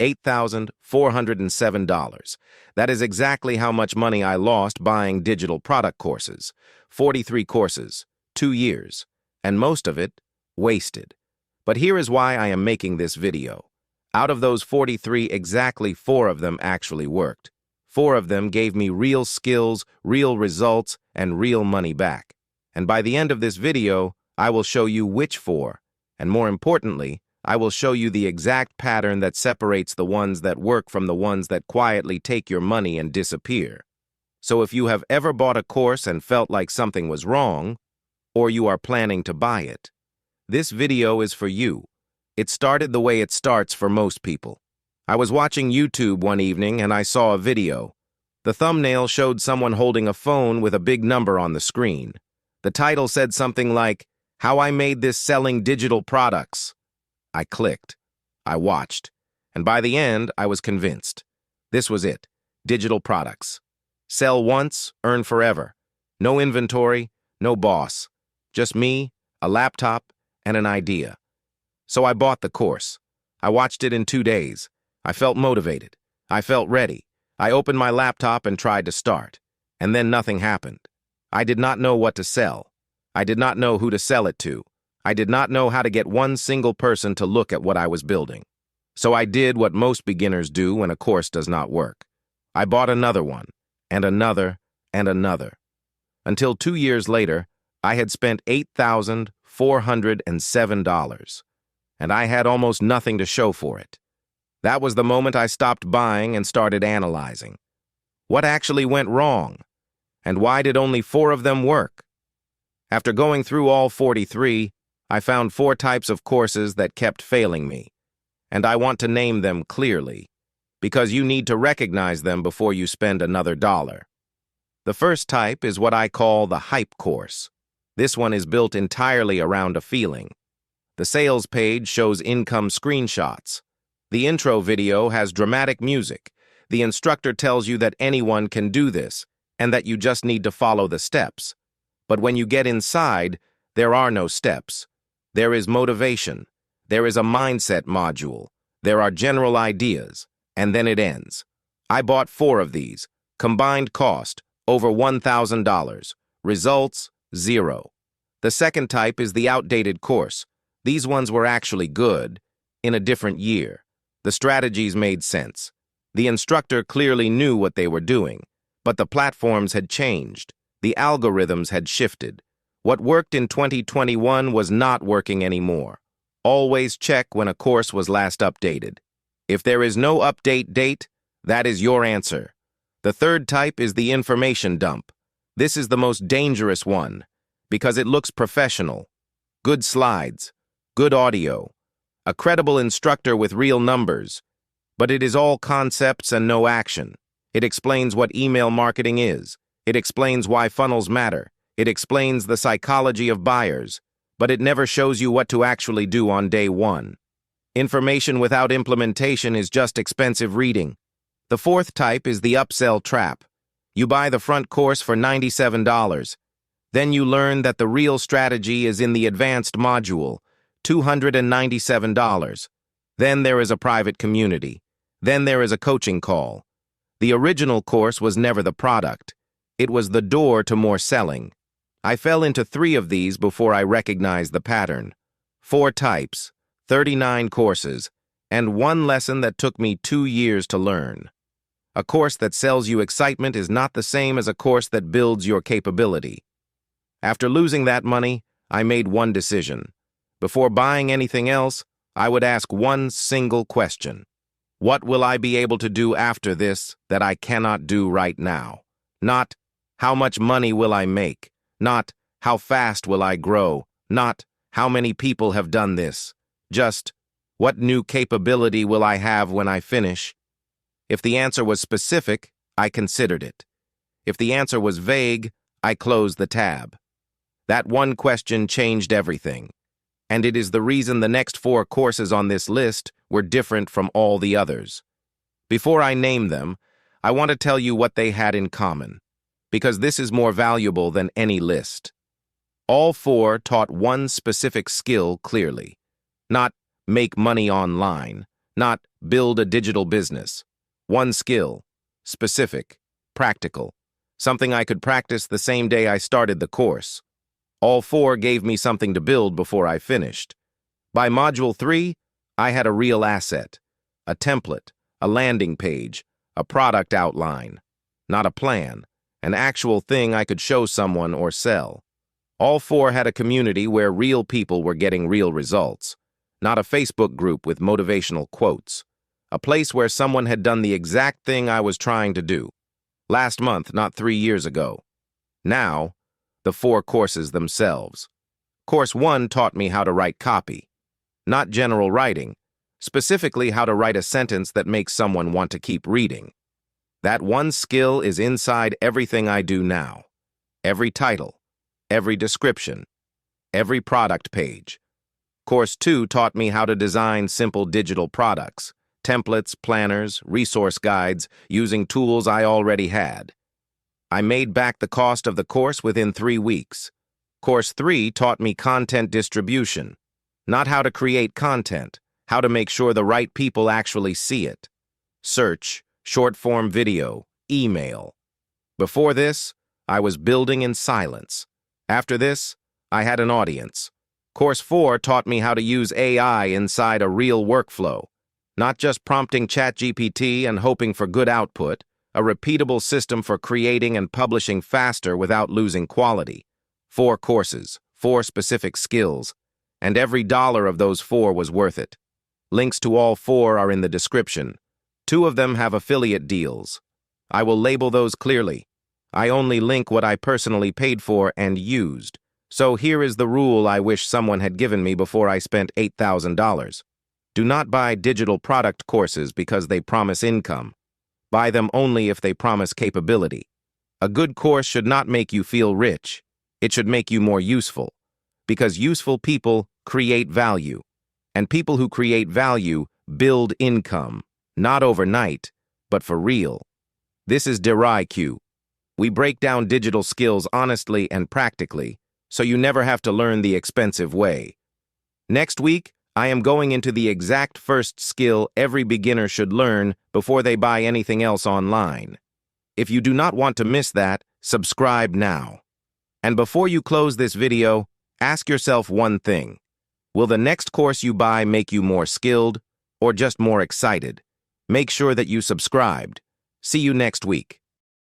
$8,407. That is exactly how much money I lost buying digital product courses. 43 courses, 2 years, and most of it wasted. But here is why I am making this video. Out of those 43, exactly 4 of them actually worked. 4 of them gave me real skills, real results, and real money back. And by the end of this video, I will show you which 4, and more importantly, I will show you the exact pattern that separates the ones that work from the ones that quietly take your money and disappear. So if you have ever bought a course and felt like something was wrong, or you are planning to buy it, this video is for you. It started the way it starts for most people. I was watching YouTube one evening and I saw a video. The thumbnail showed someone holding a phone with a big number on the screen. The title said something like, "How I Made This Selling Digital Products." I clicked. I watched. And by the end, I was convinced. This was it. Digital products. Sell once, earn forever. No inventory, no boss. Just me, a laptop, and an idea. So I bought the course. I watched it in 2 days. I felt motivated. I felt ready. I opened my laptop and tried to start. And then nothing happened. I did not know what to sell. I did not know who to sell it to. I did not know how to get one single person to look at what I was building. So I did what most beginners do when a course does not work. I bought another one, and another, and another. Until 2 years later, I had spent $8,407, and I had almost nothing to show for it. That was the moment I stopped buying and started analyzing. What actually went wrong? And why did only 4 of them work? After going through all 43, I found 4 types of courses that kept failing me, and I want to name them clearly, because you need to recognize them before you spend another dollar. The first type is what I call the hype course. This one is built entirely around a feeling. The sales page shows income screenshots. The intro video has dramatic music. The instructor tells you that anyone can do this, and that you just need to follow the steps. But when you get inside, there are no steps. There is motivation. There is a mindset module. There are general ideas. And then it ends. I bought 4 of these. Combined cost, over $1,000. Results, 0. The second type is the outdated course. These ones were actually good, in a different year. The strategies made sense. The instructor clearly knew what they were doing, but the platforms had changed. The algorithms had shifted. What worked in 2021 was not working anymore. Always check when a course was last updated. If there is no update date, that is your answer. The third type is the information dump. This is the most dangerous one, because it looks professional. Good slides, good audio, a credible instructor with real numbers, but it is all concepts and no action. It explains what email marketing is. It explains why funnels matter. It explains the psychology of buyers, but it never shows you what to actually do on day 1. Information without implementation is just expensive reading. The fourth type is the upsell trap. You buy the front course for $97. Then you learn that the real strategy is in the advanced module, $297. Then there is a private community. Then there is a coaching call. The original course was never the product. It was the door to more selling. I fell into 3 of these before I recognized the pattern. 4 types, 39 courses, and 1 lesson that took me 2 years to learn. A course that sells you excitement is not the same as a course that builds your capability. After losing that money, I made one decision. Before buying anything else, I would ask one single question. What will I be able to do after this that I cannot do right now? Not, how much money will I make? Not, how fast will I grow? Not, how many people have done this? Just, what new capability will I have when I finish? If the answer was specific, I considered it. If the answer was vague, I closed the tab. That one question changed everything. And it is the reason the next 4 courses on this list were different from all the others. Before I name them, I want to tell you what they had in common, because this is more valuable than any list. All 4 taught one specific skill clearly. Not make money online, not build a digital business. One skill, specific, practical, something I could practice the same day I started the course. All 4 gave me something to build before I finished. By Module 3, I had a real asset, a template, a landing page, a product outline, not a plan, an actual thing I could show someone or sell. All 4 had a community where real people were getting real results, not a Facebook group with motivational quotes, a place where someone had done the exact thing I was trying to do. Last month, not 3 years ago. Now, the 4 courses themselves. Course 1 taught me how to write copy, not general writing, specifically how to write a sentence that makes someone want to keep reading. That one skill is inside everything I do now. Every title, every description, every product page. Course 2 taught me how to design simple digital products, templates, planners, resource guides, using tools I already had. I made back the cost of the course within 3 weeks. Course 3 taught me content distribution, not how to create content, how to make sure the right people actually see it. Search, short-form video, email. Before this, I was building in silence. After this, I had an audience. Course 4 taught me how to use AI inside a real workflow, not just prompting ChatGPT and hoping for good output, a repeatable system for creating and publishing faster without losing quality. 4 courses, 4 specific skills, and every dollar of those 4 was worth it. Links to all 4 are in the description. 2 of them have affiliate deals. I will label those clearly. I only link what I personally paid for and used. So here is the rule I wish someone had given me before I spent $8,000. Do not buy digital product courses because they promise income. Buy them only if they promise capability. A good course should not make you feel rich. It should make you more useful. Because useful people create value. And people who create value build income. Not overnight, but for real. This is DiraIQ. We break down digital skills honestly and practically, so you never have to learn the expensive way. Next week, I am going into the exact first skill every beginner should learn before they buy anything else online. If you do not want to miss that, subscribe now. And before you close this video, ask yourself one thing. Will the next course you buy make you more skilled or just more excited? Make sure that you subscribed. See you next week.